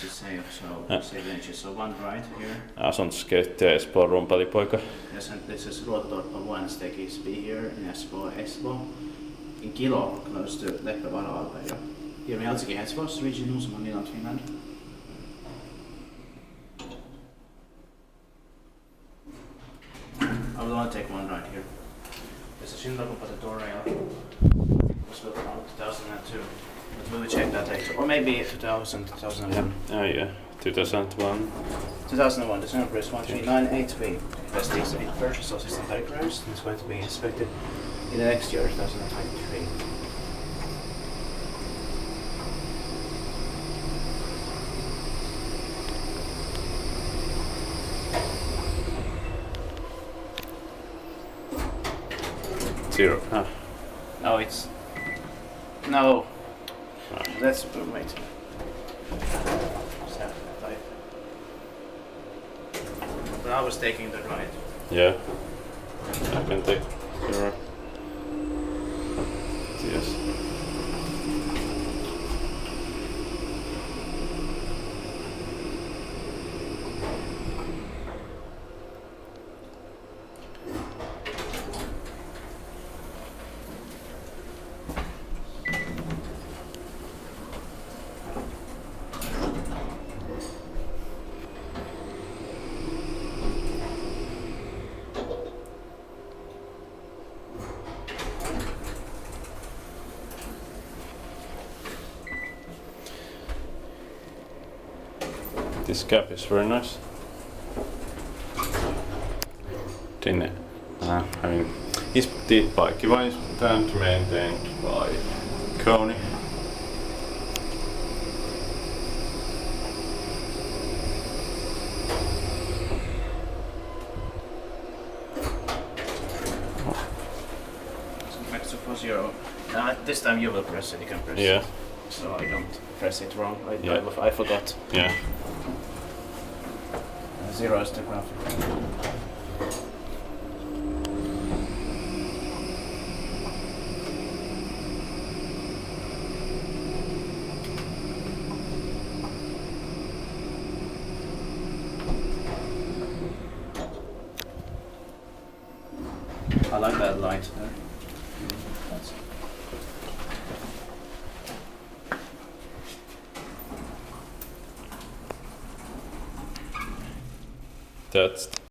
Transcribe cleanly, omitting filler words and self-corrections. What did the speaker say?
to say, so say benches. So one right here. Asuntoskehittäjä Espoon rumpalipoika. Yes, and this is Ruotutorppa 1 staircase B here in Espoo. In Kilo, close to Leppävaara-alue. Here in Helsinki, Espoo's region, modernized Finland. I would want to take one right here. There's a Schindler door rail. It was built around 2002. But we'll check that later. Or maybe 2000, 2011. Oh yeah, 2001. 2001, the number is 13983. That's the purchase of system diagrams. It's going to be inspected in the next year, 2023. Zero. Ah. No, it's... No. Ah. That's... wait. But I was taking the right. Yeah. I can take zero. Yes. This cap is very nice. Then, I mean, the bike is maintained by Kony. Back to 4-0. This time you will press it, you can press Yeah. it. So I don't press it wrong. Yeah. I forgot. Yeah. 0 is the graph. I like that light there. That's